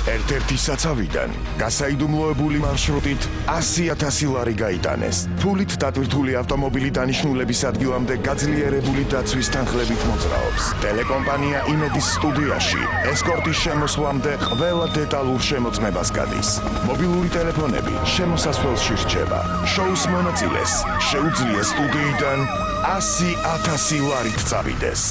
ერთ-ერთი საცავიდან გასაიდუმლოებული მარშრუტით 100,000 ლარი გაიტანეს. ფულით დატვირთული ავტომობილი დანიშნულების ადგილამდე გაძლიერებული დაცვის თანხლებით მოძრაობს. ტელეკომპანია იმედის სტუდიაში ესკორტის შემოსვლამდე ყველა დეტალურ შემოწმებას გადის. მობილური ტელეფონები შემოსასვლელში რჩება. შოუს მონაწილეს შეუძლია სტუდიიდან 100,000 ლარით წავიდეს.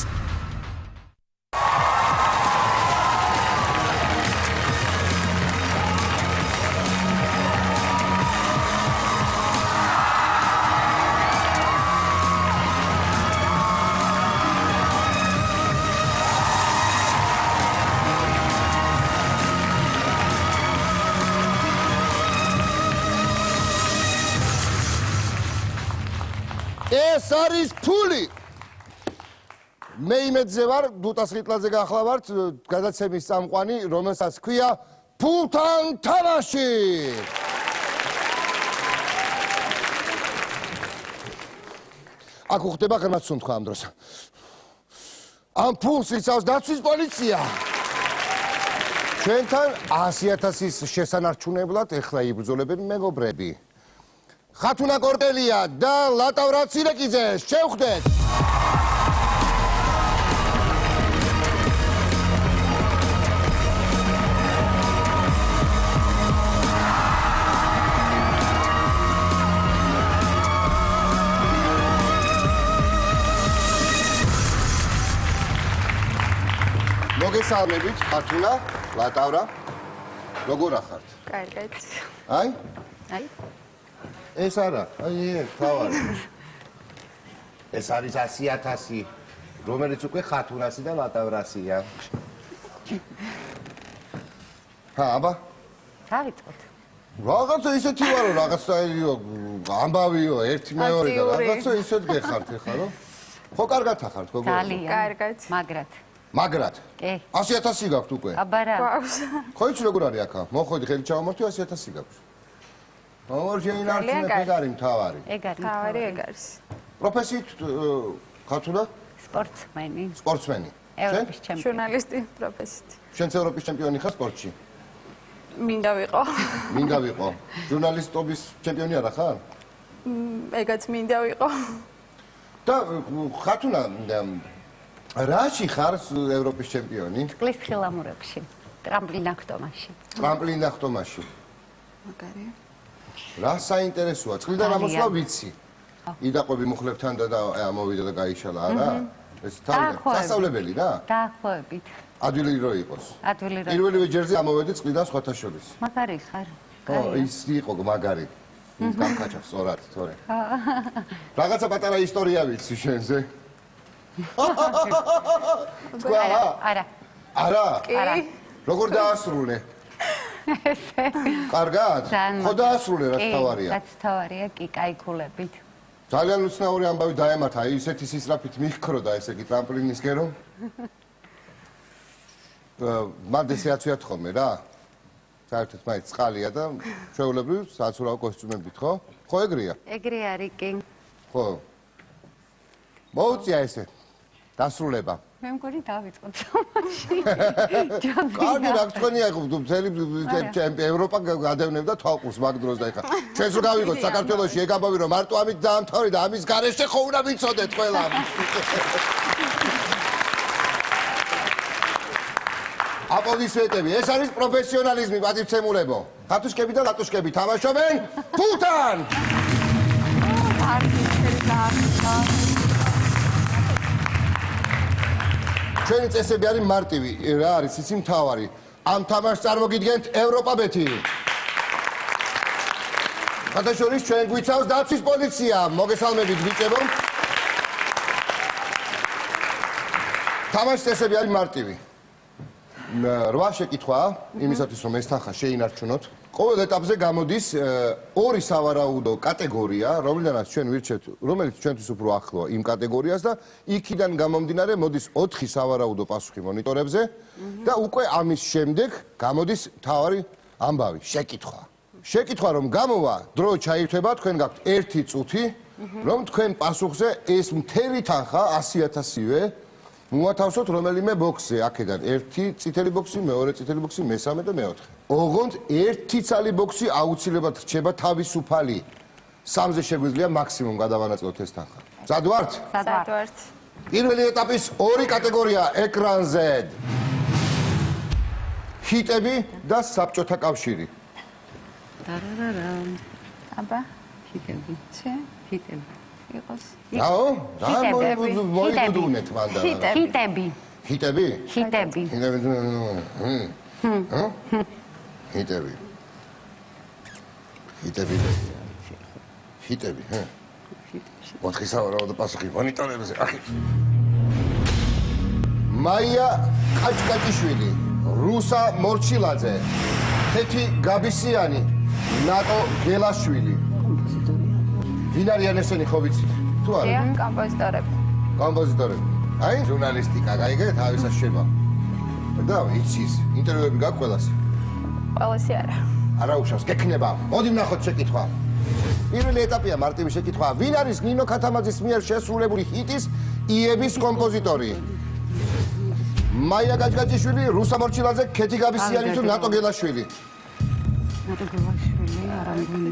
ეს არის ფული. მე იმედზე ვარ, დუტას ხიტლაძე გახლავართ, გადაცემის წამყვანი, რომელსაც ჰქვია ფულთან თამაში. აქ უხდება ღრმაცუნთქვა ამ დროს. ამ ფულს იცავს დაცვის პოლიცია. ჩვენთან 100,000-ის შესანარჩუნებლად ეხლა იბრძოლებენ მეგობრები. ხათუნა კორტელია და ლატავრა ცირეკიძე, შევხვდეთ. მოგესალმებით, ხათუნა, ლატავრა. როგორ ახართ? კარგად. აი? აი. ეს არა, აი, თავარი. ეს არის 100,000, რომელიც უკვე ხათუნასი და ლატავრასია. აბა? დავიწყოთ. რაღაცა ისეთი ვარო, რაღაცა ამბავიო, ერთი მეორე და რაღაცა ისეთ გეხართ ხა, რო? ხო, კარგად ახართ, გოგო? ძალიან. კარგად. მაგრად? კი. 100,000 გაქვთ უკვე? აბა რა. ხო, იცი როგორ არის აქ? მოხვედი ხელი ჩავამართი 100,000 გაქვთ. ძალიან ეგ არის მთავარი. თავარი ეგ არის. პროფესიით ხათუნა? სპორტსმენი. სპორტსმენი. ევროპის ჩემპიონი. ჟურნალისტი პროფესიით. შენც ევროპის ჩემპიონი ხარ სპორტში? მინდა ვიყო. მინდა ვიყო. ჟურნალისტობის ჩემპიონი არა ხარ? ეგაც მინდა ვიყო. და ხათუნა რაში ხარ ევროპის ჩემპიონი? წყლის ხილამურებში, ტრამპლინახტომაში. ტრამპლინახტომაში. მაგარი. რა საინტერესოა? წყლიდან ამოსვლა ვიცი. იდაყვები მუხლებთან და მოვიდა და გაიშალა, არა? ეს სასწავლებელი რა? დაახლოებით. ადვილი რო იყოს. ადვილი რო. პირველივე ჯერზე ამოვედი წყლიდან სხვათა შორის. მაგარი ხარ. ხო, ის იყო მაგარი. გამკაჩავს სწორად, თორე. რაღაცა პატარა ისტორია ვიცი შენზე. არა. არა? არა. როგორ დაასრულე? ესე. კარგად? ხო დაასრულე, რაც თავარია. რაც თავარია, კი, კაიქულებით. ძალიან უცნაური ამბავი დაემართა, აი ისეთი სისწრაფით მიხქროდა ესე იგი ტრამპლინისკენ რომ. მანდ ესე აცვიათ ხოლმე რა. საერთოდ მაინც წყალია და ჩვეულებრივ საცურაო კოსტიუმებით, ხო? ხო ეგრეა? ეგრე არის კი. ხო. მოუწია ესე. დასრულება. მე მგონი დავიწყოთ თამაში. კარგი, რა გქონია, მთელი ევროპა გადავნებდა თვალყურს მაგ დროს და ეხა ჩვენს რო გავიგოთ საქართველოში ეგ ამბავი რომ მარტო ამით დაამთავრე და ამის გარეშე ხო უნდა ვიცოდეთ ყველა. აპლოდისმენტები, ეს არის პროფესიონალიზმი, პატივცემულებო. ხათუშკები და ლატუშკები თამაშობენ ფულთან. ჩვენი წესები არის მარტივი, რა არის იცი მთავარი. ამ თამაშს წარმოგიდგენთ ევროპაბეთი. ხათაშორის ჩვენ გვიცავს დაცვის პოლიცია. მოგესალმებით ბიჭებო. თამაშის წესები არის მარტივი. 8 შეკითხვა, იმისათვის რომ ეს თანხა შეინარჩუნოთ. ყოველ ეტაპზე გამოდის ორი სავარაუდო კატეგორია, რომელიც ჩვენთვის უფრო ახლოა იმ კატეგორიას და იქიდან გამომდინარე მოდის 4 სავარაუდო პასუხი მონიტორებზე და უკვე ამის შემდეგ გამოდის თავარი ამბავი, შეკითხვა. შეკითხვა რომ გამოვა, დრო ჩაირთვება, თქვენ გაქვთ 1 წუთი, რომ თქვენ პასუხზე ეს მთელი თანხა 100,000-ივე მოათავსოთ რომელიმე ბოქსზე, აქედან ერთი წითელი ბოქსი, მეორე წითელი ბოქსი, მესამე და მეოთხე. ოღონდ ერთი ცალი ბოქსი აუცილებლად რჩება თავისუფალი. 3-ზე შეგვიძლია მაქსიმუმ გადავანაწილოთ ეს თანხა. მზად ვართ? სადვარ. ვართ. პირველი ეტაპის ორი კატეგორია ეკრანზე. ჰიტები და საბჭოთა კავშირი. დარარარა. აბა, ჰიტები. ჩე, ჰიტები. იყოს. რაო? რა ჰიტები. მოიგდუნეთ მანდ. ჰიტები. ჰიტები? ჰიტები. ჰიტები. ჰიტები, ჰე? ოთხი სავარაუდო პასუხი მონიტორებზე. ახი. მაია ყაჭკაჭიშვილი, რუსა მორჩილაძე, თეთი გაბისიანი, ნატო გელაშვილი. ვინ არიან ესენი ხო ვიცით? თუ არა? დიახ, კომპოზიტორები. კომპოზიტორები. აი, ჟურნალისტიკა, გაიგე, თავისას შევა. და იცის, ინტერვიუები გაქვს ყველას? ყველასი არა. არა უშავს, გექნება. მოდი ვნახოთ შეკითხვა. პირველი ეტაპია მარტივი შეკითხვა. ვინ არის ნინო ქათამაძის მიერ შესრულებული ჰიტის იების კომპოზიტორი? მაია გაჭკაჭიშვილი, რუსა მორჩილაძე, ქეთი გაბისიანი თუ ნატო გელაშვილი? ნატო გელაშვილი, არა მგონი.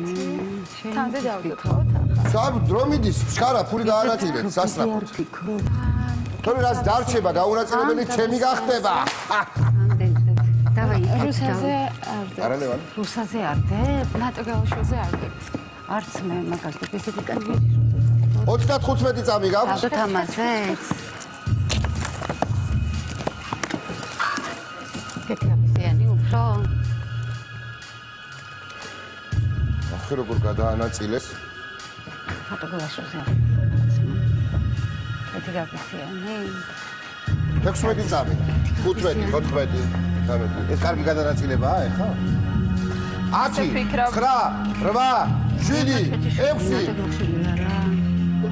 თამდე დავდოთ ხო თანხა. სამ დრო მიდის, შხარა ფული გაანაწილეთ, სასწრაფოდ. თორე რაც დარჩება, გაუნაწილებელი ჩემი გახდება. დავაი, რუსაზე არ და. არა ლევან. რუსაზე არ დებ? ნატო გელაშვილი არ და. არც მე მაგას და ესეთი კანი. 35 წამი გაქვს. აბა თამაზეც. კეთი გაბისიანი უფრო. ახლა როგორ გადაანაწილეს? ნატო გელაშვილი. კეთი გაბისიანი. 16 წამი. 15, 14, 13. ეს კარგი გადანაწილებაა, ეხა? 10, 9, 8, 7, 6,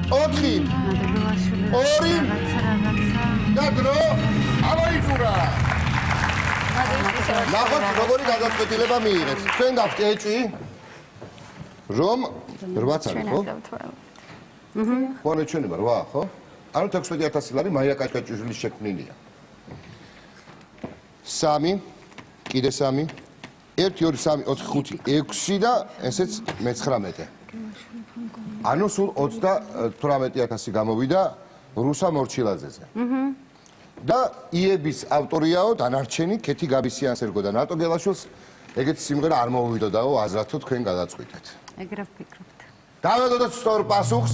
4, 2 და დრო ამოიწურა. ნახოთ როგორი გადაწყვეტილება მიიღეთ. თქვენ გაქვთ ეჭვი რომ 8 წამი, ხო? ხოლმე ჩვენი 8, ხო? ანუ 16000 ლარი მაია კაჭკაჭიშვილის შექმნილია. 3, კიდე 3, 1, 2, 3, 4, 5, 6 და ესეც მე-19. ანუ სულ 38000 გამოვიდა რუსა მორჩილაძეზე. და იების ავტორიაო დანარჩენი ქეთი გაბისიანს ერგო და ნატო გელაშვილს ეგეთი სიმღერა არ მოვიდოდაო აზრათო თქვენ გადაწყვიტეთ. ეგრე ვფიქრობთ. დავედოთ სწორ პასუხს.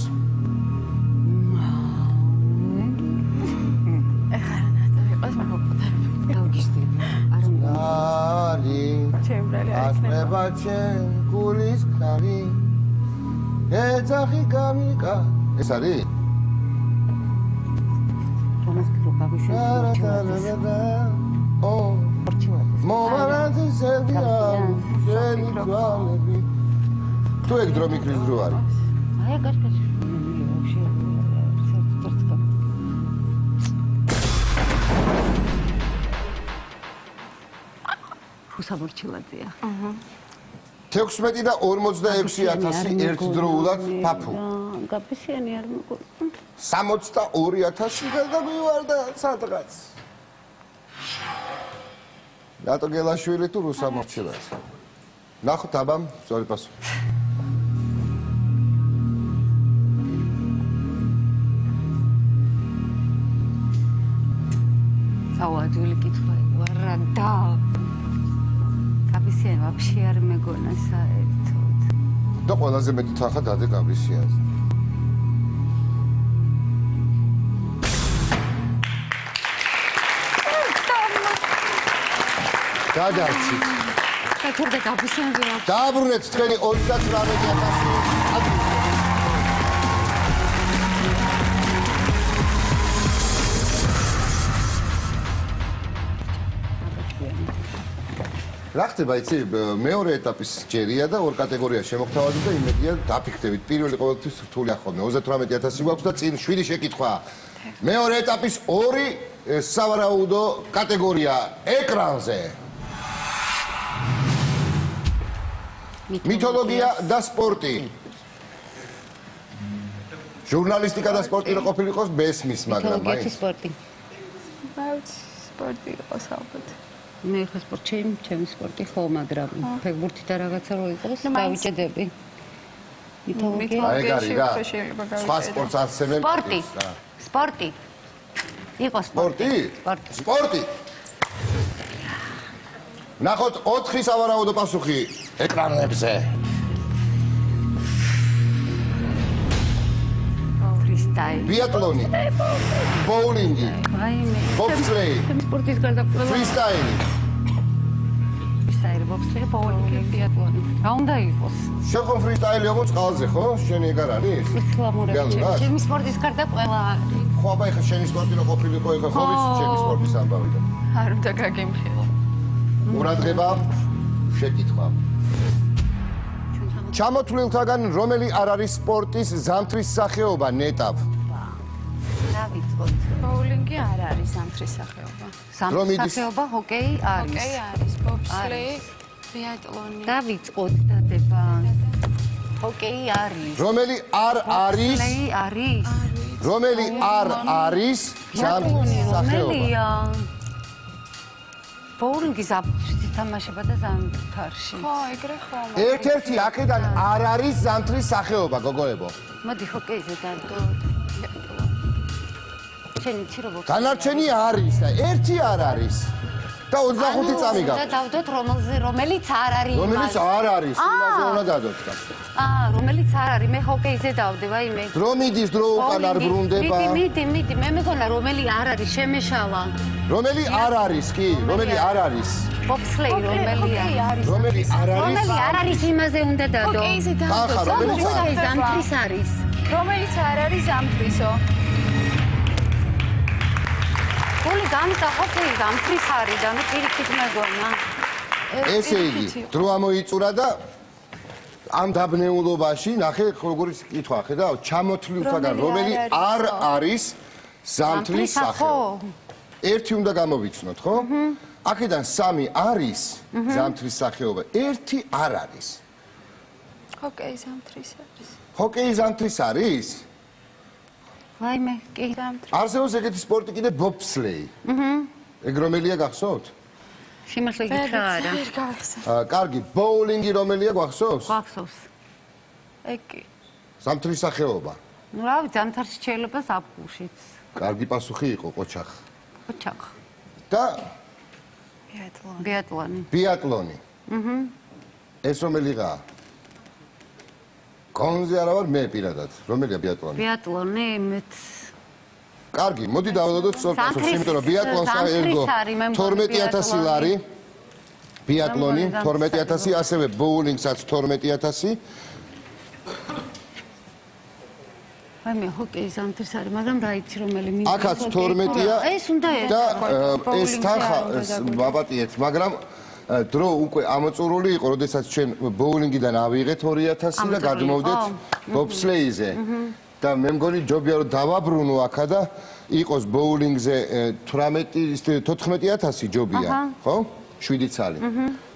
არი ჩემბრალი არ იქნება. ასმება ჩემ გულის ქარი ეძახი გამიკა ეს არის? თომას გაბისიანი. ო მომარაძი ზევია შენი თვალები თუ ეგ დრო მიკრის დრო არის? აი კაშკაში. რუსა მორჩილაძეა. 16 და 46000 ერთდროულად ფაფუ. გაბისიანი არ მოგყვი. 62000 გადამივარდა სადღაც. ნატო გელაშვილი თუ რუსა მორჩილაძე? ნახოთ აბამ სწორი პასუხი. საუადული კითხვა ვარა და გაბისიანი ვაფშე არ მეგონა საერთოდ. და ყველაზე მეტი თანხა დადე გაბისიანზე. გადარჩით. საერთოდ გაბისიანი ვაფშე. დააბრუნეთ თქვენი 38000 რა ხდება იცი მეორე ეტაპის ჯერია და ორ კატეგორია შემოგთავაზეთ და იმედია დაფიქრდებით პირველი ყოველთვის რთული ახალმე 38000 გვაქვს და წინ 7 შეკითხვა მეორე ეტაპის ორი სავარაუდო კატეგორია ეკრანზე მითოლოგია და სპორტი ჟურნალისტიკა და სპორტი რო ყოფილიყოს ბესმის მაგრამ მითოლოგია თუ სპორტი სპორტი იყოს ალბათ. მე ხა ჩემი სპორტი ხო, მაგრამ ფეხბურთი და რაღაცა რო იყოს, დავიჭედები. აეგარი რა. სხვა სპორტს ასწევენ. სპორტი. იყო სპორტი? სპორტი. ნახოთ 4 სავარაუდო პასუხი ეკრანებზე. ფრისტაილი. ბიატლონი. ბოულინგი. ბობსლეი. სპორტის გარდაკვირვება. ფრისტაილი. ფრისტაილი, ბობსლეი, ბოულინგი, ბიატლონი. რა უნდა იყოს? შენ ხო ფრისტაილი იყო წყალზე, ხო? შენი ეგარ არის? ჩემი სპორტის გარდაკვირვება არის. ხო, აბა ეხა შენი სპორტი რო ყოფილიყო, ეხა ხო ვიცი ჩემი სპორტის ამბავი და. არ უნდა გაგემხილო. ყურადღება, შეკითხვა. ჩამოთვლილთაგან რომელი არ არის სპორტის ზამთრის სახეობა ნეტავ? დავიწყოთ. ბოულინგი არ არის ზამთრის სახეობა. ზამთრის სახეობა ჰოკეი არის. ჰოკეი არის, ბობსლეი, ბიატლონი. დავიწყოთ დადება. ჰოკეი არის. რომელი არ არის? ბობსლეი არის. რომელი არ არის ზამთრის სახეობა? ბოულინგი თამაშება და ზამთარში. ხო, ეგრე ხომ. ერთ-ერთი აქედან არ არის ზამთრის სახეობა, გოგოებო. მოდი ჰოკეიზე დავდო. შენი ცირობა. განარჩენი არის და ერთი არ არის. და 25 წამი და გაქვს. დავდოთ რომელიც არ არის. რომელიც არ არის, იმაზე უნდა დადოთ. რომელიც არ არის, მე ჰოკეიზე დავდე, ვაიმე. დრო მიდის, დრო უკან არ ბრუნდება. მიდი, მე მეგონა რომელი არ არის, შემეშალა. რომელი არ არის, კი, რომელი არ არის. ბობსლეი რომელი არის. რომელი არ არის? რომელი არ არის, იმაზე უნდა დადო. ჰოკეიზე ახლა დავდო. რომელიც არ არის? ზამთრის არის. რომელიც არ არის ზამთრისო. გული გამდა ჰოკეი ზამთრის არის და მე პირიქით მეგონა. ესე იგი, დრო ამოიწურა და ამ დაბნეულობაში ნახე როგორი კითხვა, ხედავ, ჩამოთვლილთაგან რომელი არ არის ზამთრის სახეობა. ერთი უნდა გამოვიცნოთ, ხო? აქედან 3 არის ზამთრის სახეობა, ერთი არ არის. ჰოკეი ზამთრის არის. ჰოკეი ზამთრის არის? ვაიმე, კი. არსებობს ეგეთი სპორტი კიდე ბობსლეი. ეგ რომელია გახსოვთ? სიმართლე გითხრა არა. ვერ გავიხსენე. კარგი, ბოულინგი რომელია გახსოვს? გვახსოვს. ეგ კი. ზამთრის სახეობა. ნუ რავი, ზამთარში შეიძლება ზაფხულშიც. კარგი პასუხი იყო, ყოჩახ. ხოჩახ. და ბიატლონი. ბიატლონი. ეს რომელიღაა? კონზე არა ვარ მე პირადად. რომელია ბიატლონი? ბიატლონი მეც კარგი, მოდი დავადოთ სწორ პასუხს, იმიტომ რომ ბიატლონს ერგო 12000 ლარი. ბიატლონი 12000, ასევე ბოულინგსაც 12000. აი მე ჰოკეი ზამთრის არის, მაგრამ რა იცი რომელი მინდა. აქაც 12-ია. ეს უნდა ეს. და ეს თანხა ვაპატიეთ, მაგრამ დრო უკვე ამოწურული იყო, როდესაც ჩვენ ბოულინგიდან ავიღეთ 2000 და გადმოვდეთ ბობსლეიზე. და მე მგონი ჯობია რომ დავაბრუნო აქა და იყოს ბოულინგზე 14000 ჯობია, ხო? 7 ცალი.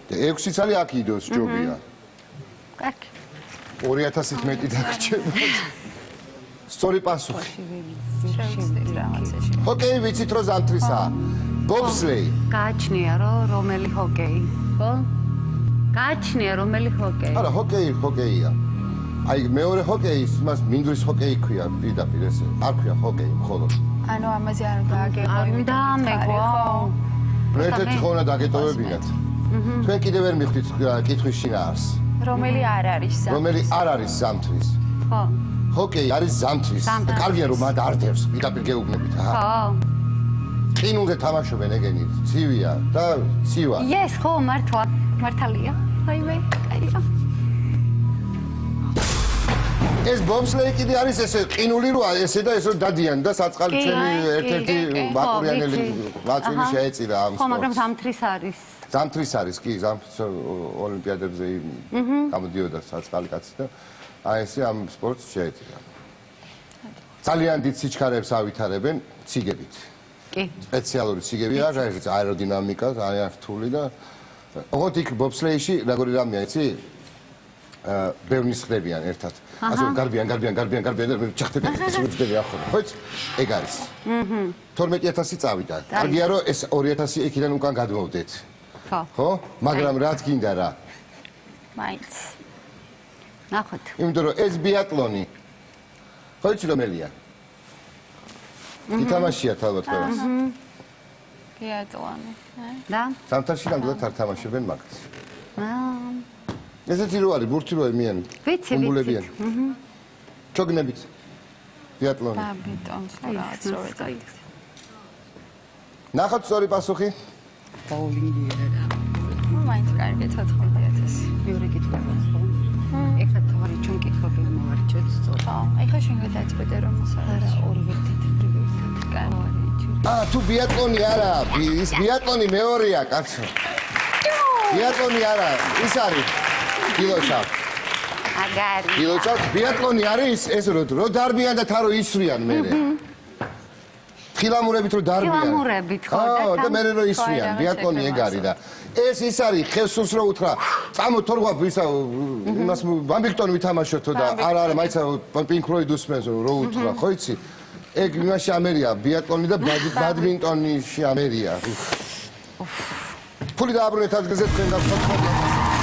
და 6 ცალი აქ იდოს ჯობია. კარგი. 2000-ით მეტი დაგრჩება. სწორი პასუხი. შევწდით რაღაცაში. ჰოკეი ვიცით რომ ზამთრისაა. ბობსლეი. გააჩნია რომელი ჰოკეი, ხო? გააჩნია რომელი ჰოკეი. არა, ჰოკეია. აი მეორე ჰოკეის, მას მინდვრის ჰოკეი ქვია, პირდაპირ ესე. არ ქვია ჰოკეი მხოლოდ. ანუ ამაზე არ უნდა აგებო. არ უნდა მეგო. ერთ-ერთი ხო უნდა დაგეტოვებინათ. თქვენ კიდევ ვერ მიხვდით კითხვის შინაარს. რომელი არ არის ზამთრის. რომელი არ არის ზამთრის. ხო. ჰოკეი არის ზამთრის. კარგია რომ მათ არ დევს, პირდაპირ გეუბნებით, აჰა. ხო. ყინულზე თამაშობენ ეგენი, ცივია და ცივა. ეს ხო მართალია. აიმე, კაია. ეს ბობსლეი კიდე არის ესე ყინული რო ესე და ესე დადიან და საწყალი ჩემი ერთ-ერთი ბაკურიანელი ვაწილი შეეწირა ამ სპორტს. ხო, მაგრამ ზამთრის არის. ზამთრის არის, კი, ზამთრის ოლიმპიადებზე გამოდიოდა საწყალი კაცი და აი ესე ამ სპორტს შეეწირა. ძალიან დიდ სიჩქარებს ავითარებენ ციგებით. კი. სპეციალური ციგებია, ეს აეროდინამიკა, ძალიან რთული და ოღონდ იქ ბობსლეიში როგორი რამეა, იცი? ბევრნი ხდებიან ერთად. ასე გარბიან და ჩახტები ხდება ახლა. ხო იცი? ეგ არის. 12000 წავიდა. კარგია რომ ეს 2000 ეკიდან უკან გადმოვდეთ. ხო? მაგრამ რაც გინდა რა. მაინც. ნახოთ. იმიტომ რომ ეს ბიატლონი ხო იცი რომელია? ითამაშიათ ალბათ ყველას. ბიატლონი. და? სამთაში ნამდვილად არ თამაშობენ მაგას. აა ესეთი რო არის ბურთი რო ემიანი. ვიცი. ჩოგნებით. ბიატლონი. ბაბიტონს რაღაც რო ვეძახით. ნახოთ სწორი პასუხი. ბოულინგი რა. მაინც კარგი 9000. მეორე კითხვა ხო? ეხლა თავი ჩვენ კითხები მოვარჩეთ სწორად. ხო, ეხლა შენ გადაწყვეტე რომ არა, ორივე თეთრი კარგი. თუ ბიატლონი არა, ის ბიატლონი მეორეა, კაცო. ბიატლონი არა, ის არის კილოჩა. აგარი. კილოჩა, ბიატლონი არის ეს რო დარბიან და თარო ისვრიან მერე. ხილამურებით რო დარბიან. ხილამურებით ხო და მერე რო ისვრიან, ბიატლონი ეგ არის და ეს ის არის ხევსურს რო უთხრა, წამო თორღვა ისა იმას ბამბიქტონი ვითამაშოთ და არა, მაიცა პინკ ფლოიდ უსმენს რო უთხრა, ხო იცი? ეგ იმაში ამერია, ბიატლონი და ბადმინტონში ამერია. ფული დააბრუნეთ ადგილზე თქვენ გაგხვდებით.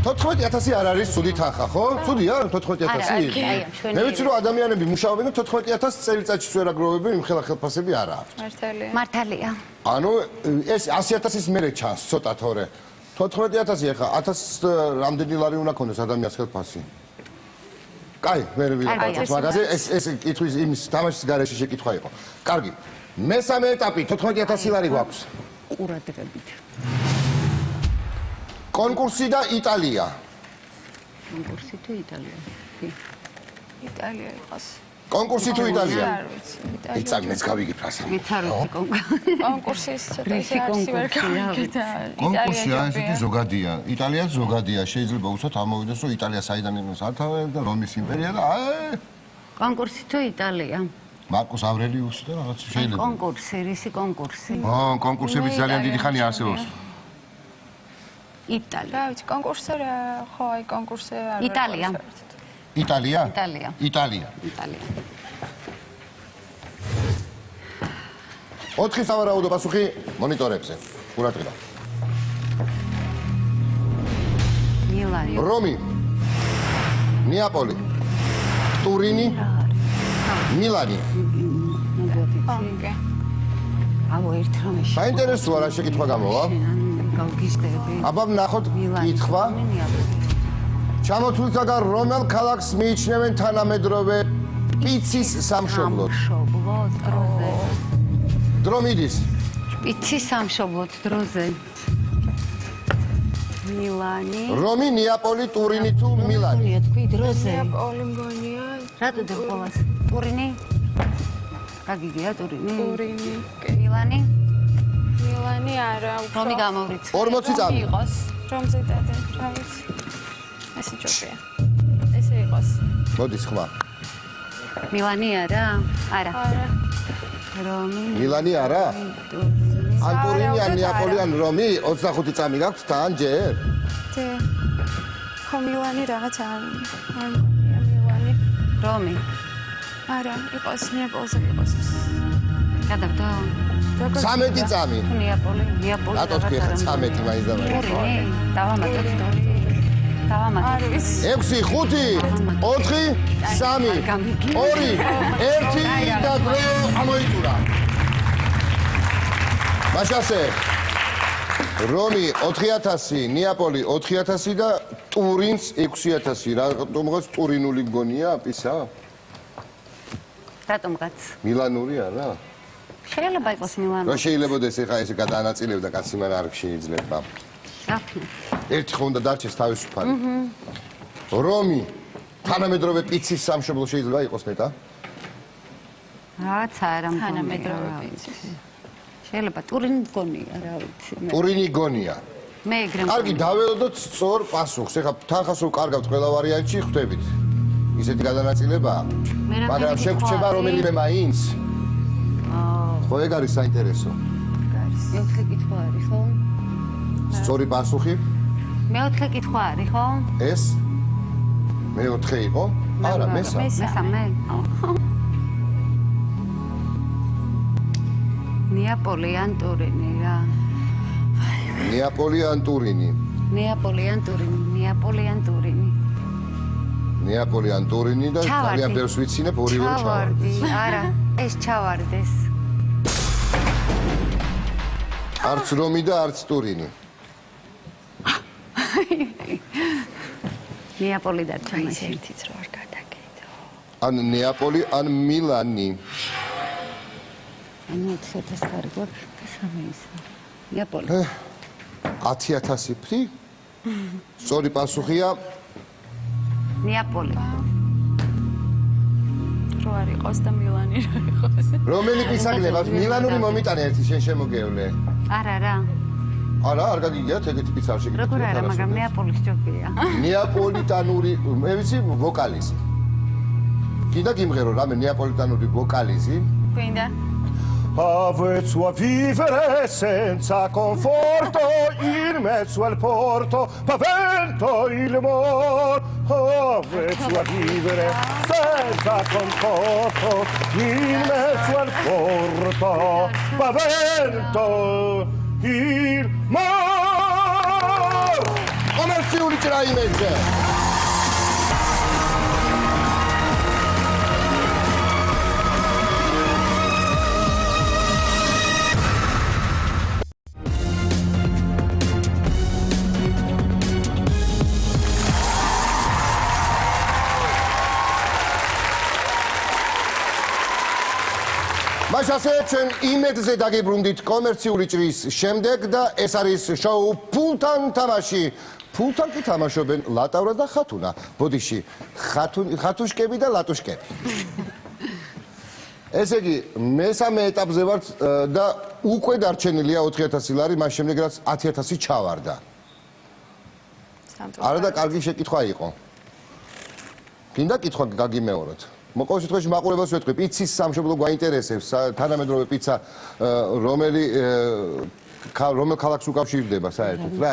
14000 არ არის ცუდი თანხა, ხო? ცუდია 14000? მე ვიცი რომ ადამიანები მუშაობენ და 14000 წელიწადში ვერ აგროვებენ იმ ხელფასები არა აქვს. მართალია. ანუ ეს 100000-ის მერე ჩანს ცოტა თორე. 14000 ახლა 1000 რამდენი ლარი უნდა ქონდეს ადამიანს ხელფასი? კაი, მე ვიყავ მაგაზე ეს კითხვის იმის თამაშის გარეშე შეკითხვა იყო. კარგი. მესამე ეტაპი 14000 ლარი გვაქვს. ყურადღებით. კონკურსი და იტალია. კონკურსი თუ იტალია? იტალია იყოს. კონკურსი თუ იტალია? არ ვიცი. იცი მეც გავიგე ფრაზა. მეც არ ვიცი კონკურსი. კონკურსის ცოტა რისი კონკურსი რა ვიცი. კონკურსი არის ესეთი ზოგადია. იტალიაც ზოგადია. შეიძლება უცად ამოვიდეს რომ იტალია საიდან იყო სათავე და რომის იმპერია და კონკურსი თუ იტალია? მარკუს ავრელიუსი და რაღაც შეიძლება. კონკურსი, რისი კონკურსი? კონკურსები ძალიან დიდი ხანი არსებობს. იტალია. რა ვიცი, კონკურსი რა, ხო, აი კონკურსი არ არის. იტალია. იტალია? იტალია. იტალია. იტალია. 4 სავარაუდო პასუხი მონიტორებზე. ყურადღება. მილანი. რომი. ნეაპოლი. ტურინი. მილანი. ოკეი. აუ ერთ რამეში. საინტერესოა რა შეკითხვა გამოვა. გავგიჟდები. აბა ვნახოთ კითხვა. ჩამოთვლითაგან რომელ ქალაქს მიიჩნევენ თანამედროვე პიცის სამშობლოდ? სამშობლოდ დროზე. დრო მიდის. პიცის სამშობლოდ დროზე. მილანი. რომი, ნეაპოლი, ტურინი თუ მილანი? მილია თქვი დროზე. ნეაპოლი მგონია. რატო დახოლას? ტურინი? გაგიგია ტურინი? ტურინი. მილანი? მილანი არა, უფრო. რომი გამოვრიცხე. 40 წამი. იყოს. რომზე დადე, რა ვიცი. ესე ჯობია. ესე იყოს. მოდის ხმა. მილანი არა? არა. არა. რომი? მილანი არა? ტურინი. ან ტურინი, ან ნეაპოლი, ან რომი? 25 წამი გაქვს თან ჯერ? დე. ხო მილანი რაღაც არ მგონია მილანი. რომი? არა, იყოს ნეაპოლზე იყოს. გადავდო? 13 წამი. ნეაპოლი, ნეაპოლი. რატო თქვი ხა 13 მაინც და მაინც? ტურინი. დავამატოთ ტურინი. დავამატოთ. არ ვიცი. 6, 5, 4, 3, 2, 1 და დრო ამოიწურა. მაშასე რომი 4000, ნეაპოლი 4000 და ტურინს 6000. რატომღაც ტურინული გონია პისა? რატომღაც? მილანური არა? შეიძლება იყოს მილანი. რა შეიძლებაოდეს ეხა ესე გადაანაწილებდა კაცი მან არ შეიძლება. რაფი? ერთი ხო უნდა დარჩეს თავისუფალი. რომი თანამედროვე პიცის სამშობლო შეიძლება იყოს ნეტა? რაღაც არა მგონია. თანამედროვე პიცი. შეიძლება ტურინი გონია, რა ვიცი. ტურინი გონია. მე ეგრე კარგი, დაველოდოთ სწორ პასუხს. ეხა თანხას რო კარგავთ ყველა ვარიანტში, ხვდებით. ისეთი გადანაწილებაა. მაგრამ შეგრჩება რომელიმე მაინც? ხო, ეგ არის საინტერესო. მეოთხე კითხვა არის, ხო? სწორი პასუხი მეოთხე კითხვა არის, ხო? ეს მეოთხე იყო? არა, მესამე. მესამე. ნეაპოლი ან ტურინი რა? ნეაპოლი ან ტურინი? ნეაპოლი ან ტურინი, ნეაპოლი ან ტურინი. ნეაპოლი ან ტურინი და ძალიან ბევრს ვიცინებ ორივე ჩავარდი. არა, ეს ჩავარდეს. არც რომი და არც ტურინი. ნეაპოლი დარჩა მაშინ. ერთიც რო არ გადაგიდო. ან ნეაპოლი ან მილანი. ანუ 2000 ხარი გვაქვს და სამი ისა. ნეაპოლი. 10000 ფრი? სწორი პასუხია ნეაპოლი. რო არ იყოს და მილანი რო იყოს. რომელი პიცაგნებავს? მილანური მომიტანე ერთი შენ შემოგევლე. არა რა. არა, არ გაგიგიათ ეგეთი პიცა არ შეგიძლიათ. როგორ არა, მაგრამ ნეაპოლის ჯობია. ნეაპოლიტანური, მე ვიცი ვოკალიზი. კიდე გიმღერო რამე ნეაპოლიტანური ვოკალიზი. გვინდა? Aveți a vivere senza conforto, in mezzo al porto, pavento il mor. Aveți a vivere senza conforto, in mezzo al porto, pavento il mor. კომერციული ჭრა იმედზე. მასე ჩვენ იმედზე დაგიბრუნდით კომერციული ჭრის შემდეგ და ეს არის შოუ ფულთან თამაში. ფულთან კი თამაშობენ ლატავრა და ხათუნა. ბოდიში, ხათუშკები და ლატუშკები. ესე იგი, მესამე ეტაპზე ვართ და უკვე დარჩენილია 4000 ლარი, მას შემდეგ რაც 10000 ჩავარდა. არა და კარგი შეკითხვა იყო. გინდა კითხვა გაგიმეოროთ. მოყოლ შემთხვევაში მაყურებელს ვეთქვი, პიცის სამშობლო გვაინტერესებს, თანამედროვე პიცა რომელ ქალაქს უკავშირდება საერთოდ. რა,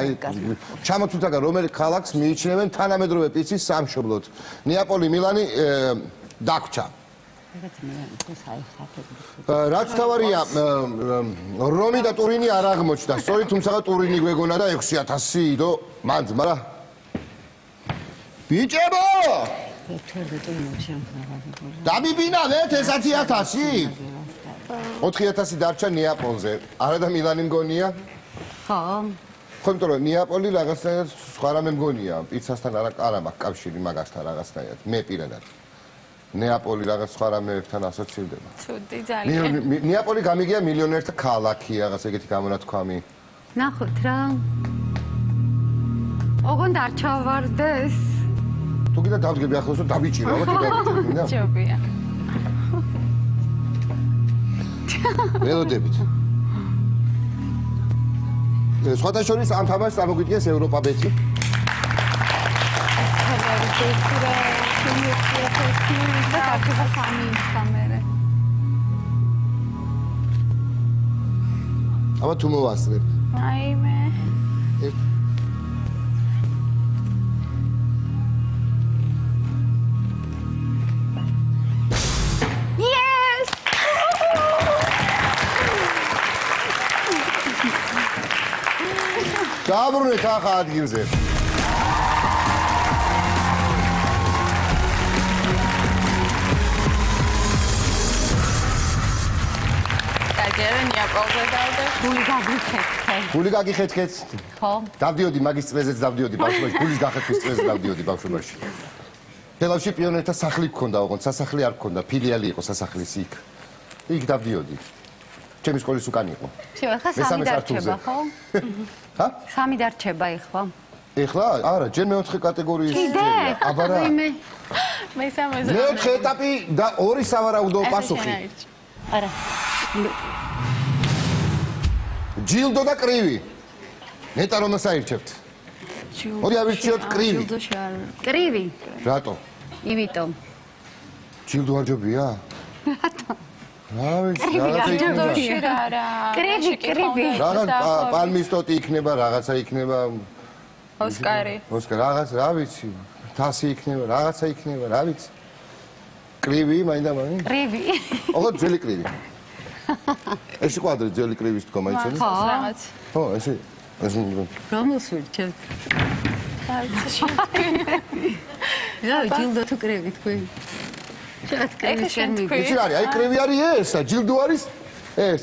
ჩამოთვლითაგან რომელ ქალაქს მიიჩნევენ თანამედროვე პიცის სამშობლოდ. ნეაპოლი, მილანი დაგვრჩა. რაც თავარია, რომი და ტურინი არ აღმოჩნდა. სწორედ თუმცა ტურინი გვეგონა და 6000 იდო მანდ, მაგრამ ბიჭებო! დაბიბინავეთ ეს 10000? 4000 დარჩა ნეაპოლზე. არა და მილანი მგონია? ხო. ხო, იმიტომ რომ ნეაპოლი რაღაცნაირად სხვა რამე მგონია, პიცასთან არა მაქვს კავშირი მაგასთან რაღაცნაირად. მე პირადად. ნეაპოლი რაღაც სხვა რამეებთან ასოცირდება. ცუდი ძალიან. ნეაპოლი გამიგია მილიონერთა ქალაქი, რაღაც ეგეთი გამონათქვამი. ნახოთ რა. ოღონდ არ ჩავარდეს. თუ კიდე დავდგები ახლოს რომ დავიჭირო, ალბათ დავიჭირო. ჯობია. ველოდებით. სხვათა შორის ამ თამაშს წარმოგვიდგენს ევროპა ბეტი. აბა თუ მოვასწრებ. აიმე. Yes! დაბრუნეთ ახლა ადგილზე. ნეაპოლზე დავდე. გული გაგიხეთქე. გული გაგიხეთქეთ? ხო. დავდიოდი მაგის წრეზეც დავდიოდი ბავშვობაში, გულის გახეთქვის წრეზე დავდიოდი ბავშვობაში. თელავში პიონერთა სახლი გქონდა, ოღონდ სასახლე არ გქონდა, ფილიალი იყო სასახლის იქ. იქ დავდიოდი. ჩემი სკოლის უკან იყო. всё, ახლა სამი დარჩება, ხო? ხა? სამი დარჩება ეხლა. ეხლა? არა, ჯერ მეოთხე კატეგორიის კიდე? აბა რა. მესამეზე. მეოთხე ეტაპი და ორი სავარაუდო პასუხი. არა. ჯილდო და კრივი. ნეტა რომ ასაირჩევთ. მოდი ავირჩიოთ კრივი. კრივი. რატო? იმიტომ. ჯილდო არ ჯობია? რატო? რა ვიცი, რაღაცა იქნება. კრივი. რაღაც პალმის ტოტი იქნება, რაღაცა იქნება. ოსკარი. ოსკარი, რაღაც, რა ვიცი. თასი იქნება, რაღაცა იქნება, რა ვიცი. კრივი, მაინდა-მაინც. კრივი. ოღონდ ძველი კრივი. ეს კვადრი ძველი კრივის თქო, მაიცოდი? რაღაც. ხო, ეს რომელს ვირჩევთ? რა, ჯილდო თუ კრივი თქვი? შენ კრივი შენ მიგვი. იცი რა არის? აი კრივი არის ესა, ჯილდო არის ეს.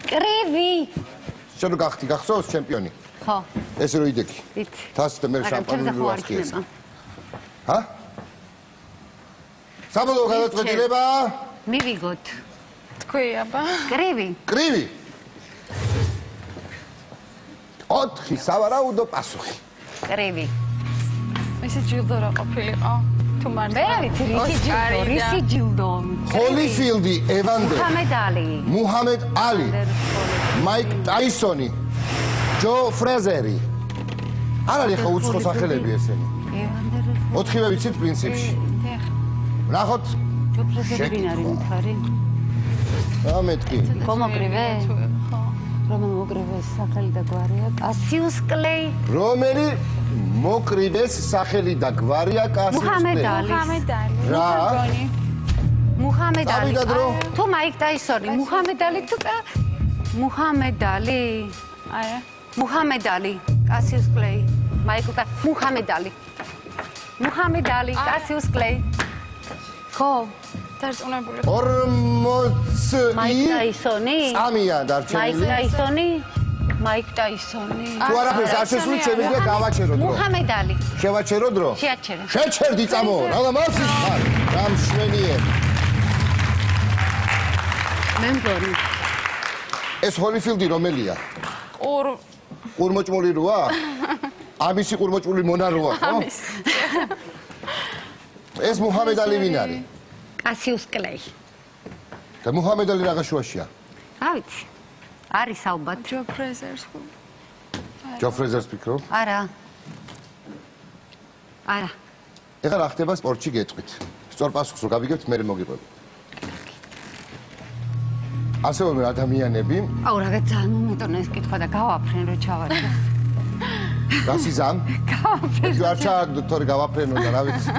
კრივი. შენ რო გახდი გახსოვს ჩემპიონი? ხო. ესე რო იდექი. იცი. თასი და მე შამპანი რო ასხიეს. ჰა? საბოლოო გადაწყვეტილება? მივიგოთ. თქვი აბა. კრივი. კრივი. 4 სავარაუდო პასუხი. კრივი. ისი ჯილდო რა ყოფილიყო? თუ მარტო. მე ვიცი, რისი ჯილდო. ჰოლიფილდი, ევანდერ, მუჰამედ ალი. მუჰამედ ალი, მაიკ ტაისონი, ჯო ფრეზერი. არ არის ხო უცხო სახელები ესენი? ევანდერ. 4-ვე ვიცით პრინციპში. ნახოთ. ჯო ფრეზერი ვინ არის მითხარი? რა მეთქი? კომოკრივე? ხო. რომელ მოკრივეს სახელი და გვარია? კასიუს კლეი. რომელი მოკრივეს სახელი და გვარია კასიუს მუჰამედ კლეი? ალი. მუჰამედ ალი. რა? მუჰამედ ალი. წავიდა დრო? თუ მაიკ ტაისონი, მუჰამედ ალი თუ მუჰამედ ალი. არა. მუჰამედ ალი, კასიუს კლეი. მაიკ მუჰამედ ალი. მუჰამედ ალი, კასიუს კლეი. ხო, დარწმუნებული. 40 მაიკ ტაისონი. წამია მაიკ დარჩენილი. ტაისონი. მაიკ ტაისონი. თუ არაფერს არ შესული, შემიძლია გავაჩერო დრო. მუჰამედ ალი. შევაჩერო დრო? შეაჩერე. შეჩერდი წამო, რა მარსის ხარ? რა მშვენიერ. მე მგონი. ეს ჰოლიფილდი რომელია? ყურმოჭმული როა? ამისი ყურმოჭმული მონა როა, ხო? ამის. ეს მუჰამედ ალი ვინ არის? კასიუს კლეი. და მუჰამედ ალი რაღა შუაშია? რა ვიცი. არის ალბათ. ჯო ფრეზერს. ჯო ფრეზერს ფიქრობ? არა. არა. ეხლა რა ხდება სპორტში გეტყვით. სწორ პასუხს რო გავიგებთ, მე მოგიყვებით. ასევე ადამიანები, აუ რა ძალიან მომეტონა ეს კითხვა და გავაფრენ რო ჩავარდა. გასიზამ? გავაფრენ. ეს არ ჩააგდო, თორე გავაფრენო და რა ვიცი.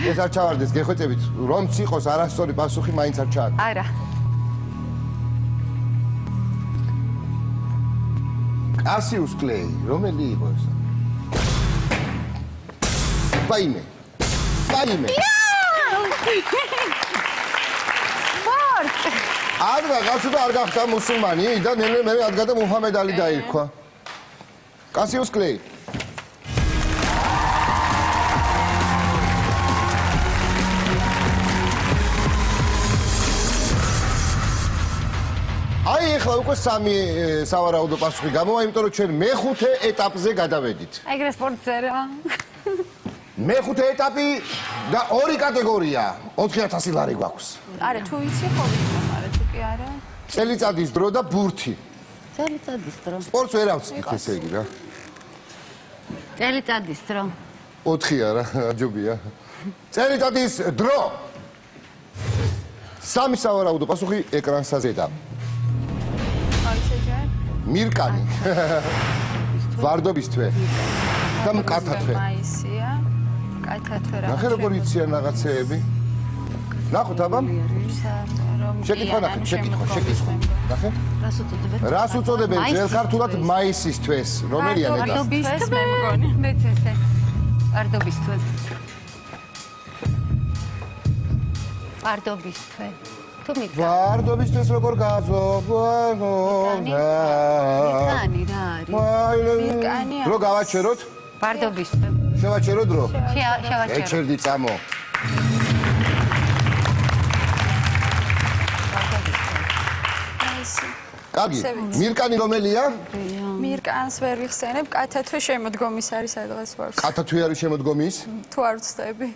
ეს არ ჩავარდეს, გეხვეწებით, რომც იყოს არასწორი პასუხი, მაინც არ ჩააგდო. არა. კასიუს კლეი, რომელი იყო ეს? ვაიმე. ვაიმე. ადგა გასულ და არ გახდა მუსულმანი და ნელ-ნელა მე ადგა და მუჰამედ ალი დაირქვა. კასიუს კლეი. აი ეხლა უკვე 3 სავარაუდო პასუხი გამოვა, იმიტომ რომ ჩვენ მეხუთე ეტაპზე გადავედით. ეგრე სპორტზე რა. მეხუთე ეტაპი და 2 კატეგორია. 4000 ლარი გვაქვს. არა, თუ იცი ხო ვიცი, მაგრამ თუ კი არა. წელიწადის დრო და ბურთი. წელიწადის დრო. სპორტს ვერ ავწევთ ესე იგი რა. წელიწადის დრო. 4 არა, აჯობია. წელიწადის დრო. 3 სავარაუდო პასუხი ეკრანსა ზედა. აიცეჯერ. მირკანი. ვარდობის თვე. და მკათა თვე. მაისია. კაითათვე რა. ნახე როგორ იციან რაღაცეები. ნახოთ აბა. შეკითხვა ნახე, შეკითხვა. ნახე. რას უწოდებენ? რას უწოდებენ ძველ ქართულად მაისის თვეს? რომელია ნეტა? ვარდობის თვე მე მგონი. მეც ესე. ვარდობის თვე. ვარდობის თვე. თუ მიგა. ვარდობის თვეს როგორ გააზობო? მიგანი რა არის? მიგანი რო გავაჩეროთ? ვარდობის თვე. შევაჩერო დრო? შევაჩერო. ეჩერდი წამო. მაისი. კარგი. მირკანი რომელია? მირკანს ვერ ვიხსენებ, კათათვე შემოდგომის არის სადღაც ვარ. კათათვე არის შემოდგომის? თუ არ ვცდები.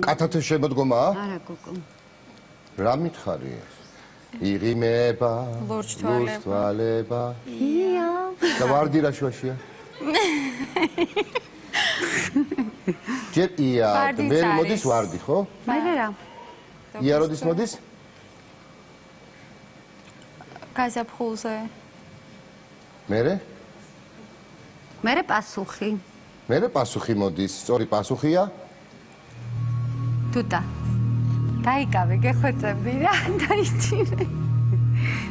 კათათვე შემოდგომაა? არა გოგო. რა მითხარი ეს? იღიმება, ლურჯთვალება. ია. და ვარდი რა შუაშია? ჯერ ია, ვარდიც ვერ არის. მოდის ვარდი, ხო? მე რა. იაროდის მოდის? გაზაფხულზე. მერე? მერე პასუხი. მერე პასუხი მოდის. სწორი პასუხია? თუტა. დაიკავე, გეხვეწები რა, დაიჭირე.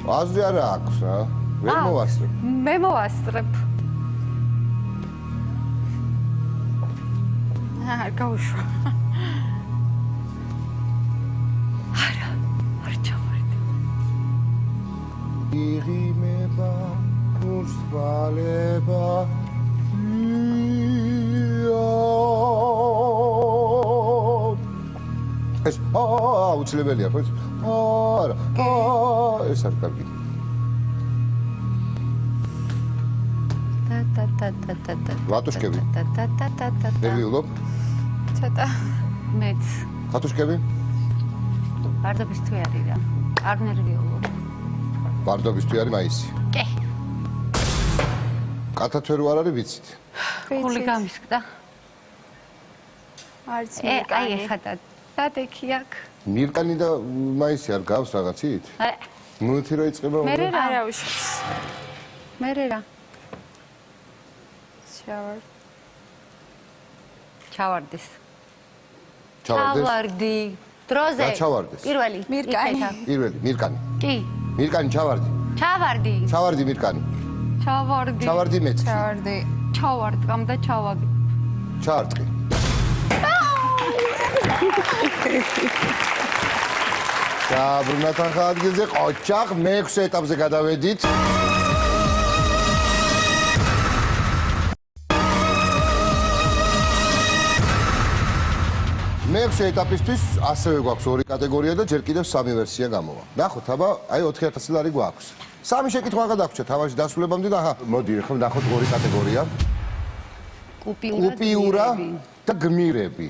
აზრი არა აქვს რა. ვერ მოვასწრებ. მე მოვასწრებ. არ გავუშვა. არ ჩავარდი. იღიმება უსვალება ეს უცლებელია ხო? არა. ეს არ კარგი. ლატუშკები. ნერვიულობ? ცოტა. მეც ხათუშკები? ვარდობისთვის არის რა. არ ნერვიულობ. ვარდობისთვის არის მაისი. კი. კათათვე რო არ არის ვიცით. ხული გამისკდა. არც აი მირკანი. ეხა დადექი აქ. მირკანი და მაისი არ გავს რაღაცით? ნუთი რო იწყება მე რა? არა უშავს. მე რა? შავარ. ჩავარდეს. ჩავარდეს? ჩავარდი. დროზე. რა ჩავარდეს? პირველი. მირკანი. პირველი მირკანი. კი. მირკანი ჩავარდი. ჩავარდი. ჩავარდი მირკანი. ჩავარდი. ჩავარდი მეც. შავარდი. ჩავარდგამ და ჩავაგდი. ჩაარტყი. დაბრუნდათ ახლა ადგილზე ყოჩახ მე-6 ეტაპზე გადავედით. მე-6 ეტაპისთვის ასევე გვაქვს ორი კატეგორია და ჯერ კიდევ სამი ვერსია გამოვა. ნახოთ, აბა, აი 4000 ლარი გვაქვს. სამი შეკითხვა გადაგვრჩა თამაში დასრულებამდე და აჰა, მოდი, ახლა ნახოთ ორი კატეგორია. კუპიურა და გმირები.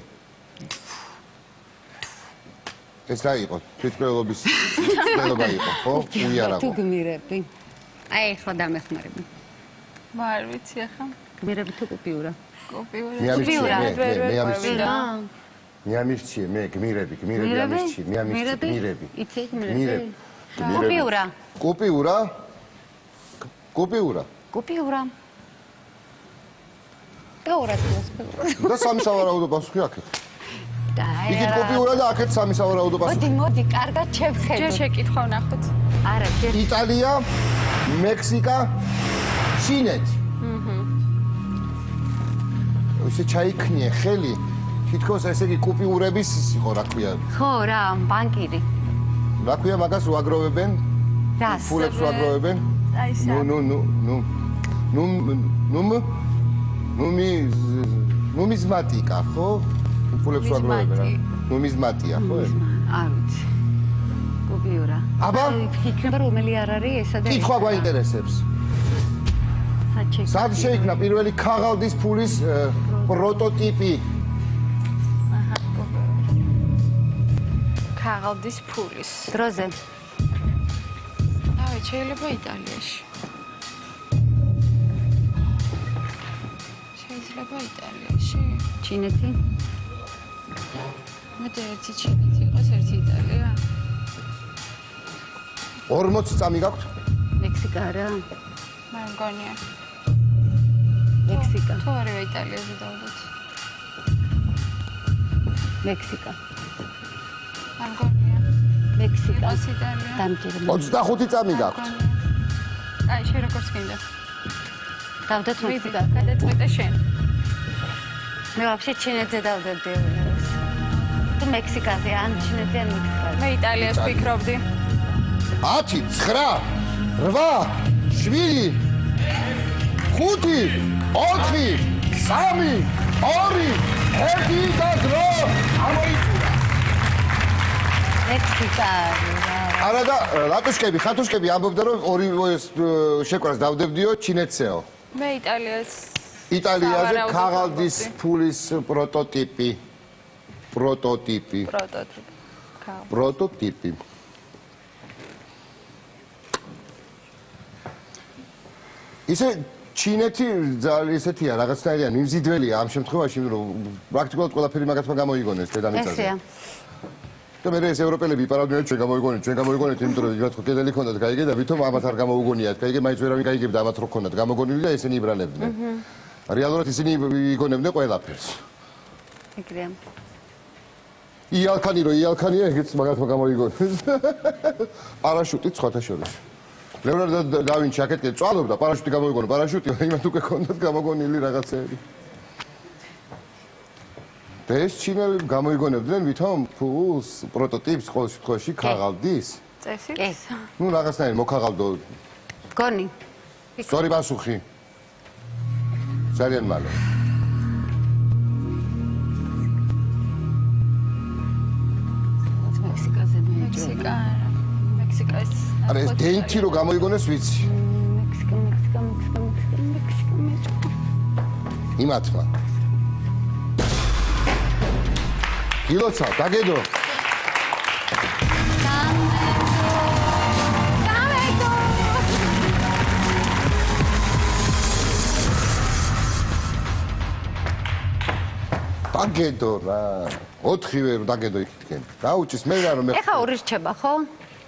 ეს რა იყო? თვითმკვლელობის მკვლელობა იყო, ხო? უიარაღო. თუ გმირები. აი ახლა დამეხმარები. მა არ ვიცი ახლა. გმირები თუ კუპიურა. კოპიურა. მე ამირჩიე, კუპიურა. მე ამირჩიე. რა? მე ამირჩიე, მე გმირები ამირჩიე, მე ამირჩიე, გმირები. იცი გმირები. კუპიურა. კუპიურა? კუპიურა. კუპიურა. გაურატოს. და სამი სავარაუდო პასუხი აქეთ. და იქით კუპიურა და აქეთ სამი სავარაუდო პასუხი. მოდი, კარგად ჯერ შევხედო. შეკითხვა ვნახოთ. არა, ჯერ იტალია, მექსიკა, ჩინეთი. ისე ჩაიქნიე ხელი, თითქოს ესე იგი კუპიურების იყო, რა ქვია. ხო რა, ბანკირი. რა ქვია მაგას უაგროვებენ? რას? ფულებს უაგროვებენ? აი სა. ნუმიზმატიკა, ხო? ფულებს უაგროვებენ რა. ნუმიზმატია, ხო? არ ვიცი. კუპიურა. აბა? იქნება რომელი არ არის ესა და კითხვა გვაინტერესებს. საჩეკი. სად შეიქმნა პირველი ქაღალდის ფულის პროტოტიპი? ქაღალდის ფულის. დროზე. დავით, შეიძლება იტალიაში. შეიძლება იტალიაში. ჩინეთი. მოდი ერთი ჩინეთი იყოს, ერთი იტალია. 40 წამი გაქვთ? მექსიკა რა. მე მგონია. მექსიკა. თუ არივე იტალიაზე დავდოთ. მექსიკა. მე მგონია. მექსიკა. იყოს იტალია. დამჭირდა. 25 წამი გაქვთ. აი, შენ როგორც გინდა. დავდეთ მექსიკა. გადაწყვეტე შენ. მე ვაფშე ჩინეთზე დავდებდი. თუ მექსიკაზე ან ჩინეთზე ან მექსიკაზე. მე იტალიას ვფიქრობდი. 10, 9, 8, 7, 5, 4, 3, 2, 1 და დრო ამოიწურა. მექსიკა. არა და ლატუშკები, ხათუშკები ამბობდა რომ ორი შეკვეთას დავდებდიო ჩინეთსეო. მე იტალიას. იტალიაზე სავარაუდოდ ქაღალდის ვფიქრობდი. ფულის პროტოტიპი. პროტოტიპი. პროტოტიპი. ისე ჩინეთი ძალიან ისეთია, რაღაცნაირია, მიმზიდველია ამ შემთხვევაში, რომ პრაქტიკულად ყველაფერი მაგათმა გამოიგონეს დედამიწაზე. ესეა. და მე ეს ევროპელები იპარავდნენ ჩვენ გამოიგონეთ იმიტომ რომ იგივე ხო კედელი ქონდათ გაიგე და ვითომ ამათ არ გამოუგონიათ გაიგე მაინც ვერავინ გაიგებდა ამათ რო ქონდათ გამოგონილი და ესენი იბრალებდნენ რეალურად ისინი იგონებდნენ ყველაფერს ეგრეა იალქანია ეგეც მაგათმა გამოიგონეს პარაშუტი სხვათა შორის ლეონარდო და ვინჩი აქეთკენ წვალობდა პარაშუტი გამოიგონა პარაშუტი იმათ უკვე ქონდათ გამოგონილი რაღაცეები და ეს ჩინელი გამოიგონებდნენ ვითომ ფულს პროტოტიპს ყოველ შემთხვევაში ქაღალდის წესით? კი ნუ რაღაცნაირი მოქაღალდო გონი სწორი პასუხი ძალიან მალე მექსიკაზე მექსიკას არა ეს დენთი რო გამოიგონეს ვიცი იმათმა გილოცა დაგედო დაგედო რა 4-ვე რო დაგედო იქითკენ დაუჭის მე რა რომ ეხა ორი რჩება ხო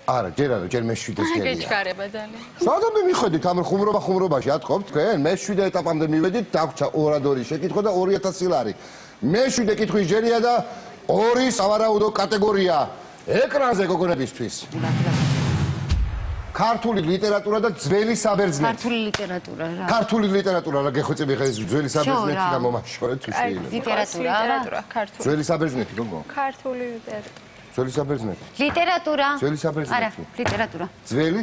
არა ჯერ მე-7-ეს გერია გეჩქარება ძალიან სადამდე მიხედით ამ ხუმრობაში ატყობთ თქვენ მე-7 ეტაპამდე მივედით დაგვრჩა 2-2 შეკითხვა და 2000 ლარი მე-7 კითხვის ჯერია და 2 სავარაუდო კატეგორია ეკრანზე გოგონებისთვის ქართული ლიტერატურა და ძველი საბერძნეთი ქართული ლიტერატურა რა გეხვეწები ხა ეს ძველი საბერძნეთი და მომაშორეთ თუ შეიძლება ლიტერატურა ქართული ძველი საბერძნეთი გოგო ქართული ლიტერატურა ძველი საბერძნეთი ლიტერატურა ძველი საბერძნეთი არა ლიტერატურა ძველი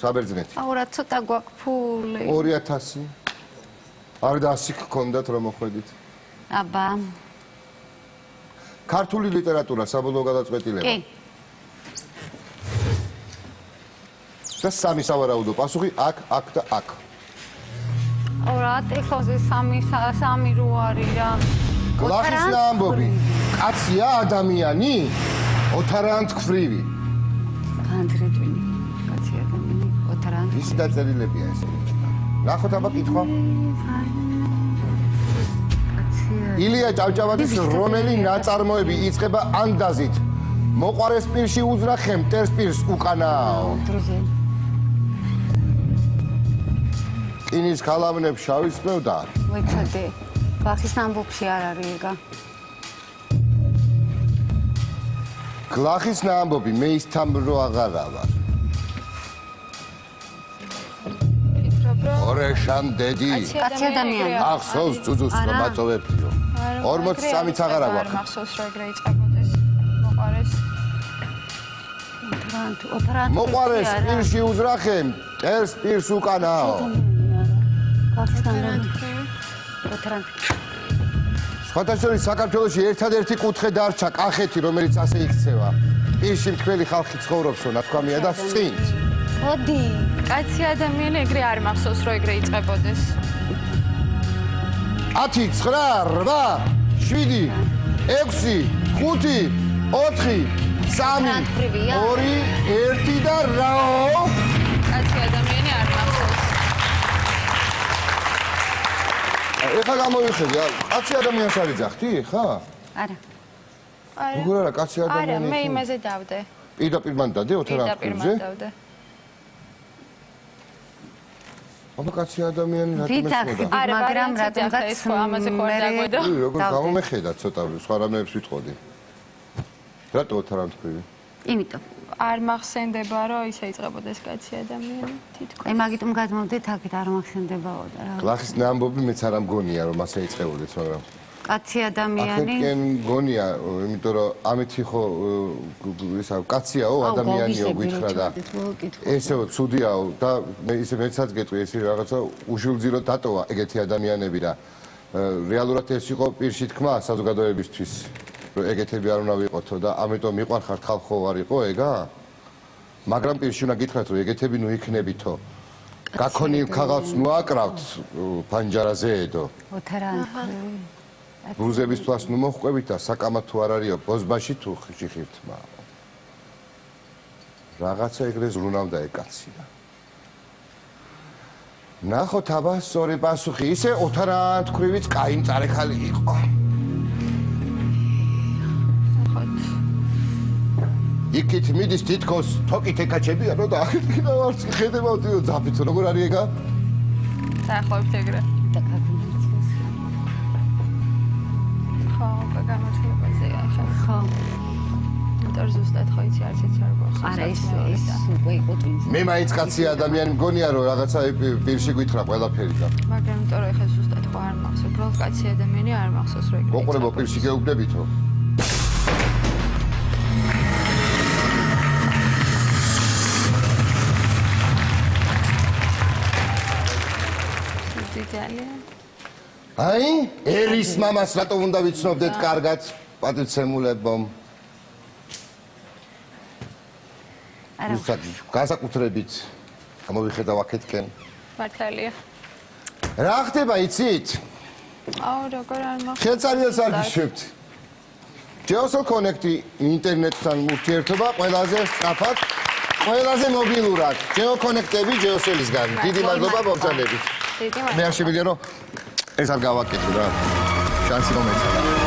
საბერძნეთი აურა ცოტა გვაქვს ფული 2000 არ და 100 გქონდათ რომ მოხვედით აბა ქართული ლიტერატურა საბოლოო გადაწყვეტილება კი და სამი სავარაუდო პასუხი აქ და აქ აურა ტექსტზე სამი რო არის რა გლახის ამბობი კაცია ადამიანი ოთარან თქმრივი განძრეჭვინი კაცი ადამიანი ოთარან ის დაწერილებია ეს ნახოთ აბა კითხვა ილია ჭავჭავაძის რომელი ნაწარმოები იწყება ანდაზით მოყარეს პირში უძრახე მტერს პირს უკანაო კინის ქალავნებს შავის წმევდა ვეცადე გლახის ამბობში არ არის ეგა გლახის ამბობი მე ის თამბრო აღარა ვარ ორეშან დედი კაცი ადამიანი ახსოვს ძუძუს რომ მაწოვებიო 43-იც აღარა გვაქვს მახსოვს რა ეგრე იწყებოდეს მოყარეს მოყარეს პირში უძრახე მტერს პირს უკანაო ოთარან სხვათა შორის საქართველოში ერთადერთი კუთხე დარჩა კახეთი რომელიც ასე იქცევა პირში მთელი ხალხი ცხოვრობსო ნათქვამია და წინთ მოდი კაცი ადამიანი ეგრე არ მახსოვს რომ ეგრე იწყებოდეს 10 9 8 7 6 5 4 3 2 1 და რაო კაცი ადამიანი არ მახსოვს ეხლა გამოვიხედი კაცი ადამიანს არ იძახთი ხა არა როგორ არა კაცი ადამიანი არა მე იმაზე დავდე პირდაპირ მან დადე ოთარ ამბობზე დავდე აბა კაცი ადამიანი რა თქმა არა მაგრამ რატომღაც ამაზე ხო არ დაგვედა როგორ გამომეხედა ცოტა სხვა რამეებს ვიტყოდი რატო ოთარ ამბობი იმიტომ არ მახსენდება რომ ისე იწყებოდეს კაცი ადამიანი თითქოს აი მაგიტომ გადმოვდით აქეთ არ მახსენდებაო და რა გლახის ამბობი მეც არ ამგონია რომ ასე იწყებოდეს მაგრამ კაცი ადამიანი ახეთკენ გონია იმიტომ რომ ამეთი ხო ისა კაციაო ადამიანიო გითხრა და ესეო ცუდიაო და მე ისე მეცაც გეტყვი ეს რაღაცა უშულძირო დატოვა ეგეთი ადამიანები და რეალურად ეს იყო პირში თქმა საზოგადოებისთვის რომ ეგეთები არ უნდა ვიყოთო და ამიტომ მიყვარხართ ხალხო არ იყო ეგა მაგრამ პირში უნდა გითხრათ რომ ეგეთები ნუ იქნებითო გაქონილ ქაღალდს ნუ აკრავთ პანჯარაზეედო ოთარან რუზების თვალს ნუ მოხვყვებით და საკამათო არ არისო ბოზბაში თუ ხიხირთმა რაღაცა ეგრე ზრუნავდა ეკაცია ნახოთ აბა სწორი პასუხი ისე ოთარან თქმრივიც კაი მწარე ხალი იყო იქით მიდის თითქოს თოკით ეკაჩებიანო და აქეთ კიდევ არც ხედავდიო ძაფით როგორ არის ეგა? დაახლოებით ეგრე. და გაგმოწეს. ხო, გამართლებაზეა ხა. ხო. იმიტომ ზუსტად ხო იცი არც ის არ გვაქვს. არა ეს უკვე იყო twins. მე მაინც კაცი ადამიანი მგონია რომ რაღაცა პირში გითხრა ყველაფერი და მაგრამ იმიტომ რომ ეხა ზუსტად ხო არ მახსოვს. უბრალოდ კაცი ადამიანი არ მახსოვს რა ეგრე. მოყურებო პირში გეუბნებითო? აი, ერის მამას რატომ უნდა ვიცნობდეთ კარგად, პატივცემულებო? არა. განსაკუთრებით გამოვიხედავ აქეთკენ. მართალია. რა ხდება, იცით? აუ, როგორ არ მახსოვს. ხელწარიელს არ გიშვებთ. Geosol Connect-ი ინტერნეტთან ურთიერთობა ყველაზე სწრაფად, ყველაზე მობილურად. Geo Connect-ები Geosol-ისგან. დიდი მადლობა მოგზაურობით. დიდი მადლობა. მე არ შემიძლია რომ ეს არ გავაკეთო რა. შანსი რომ ეცადა.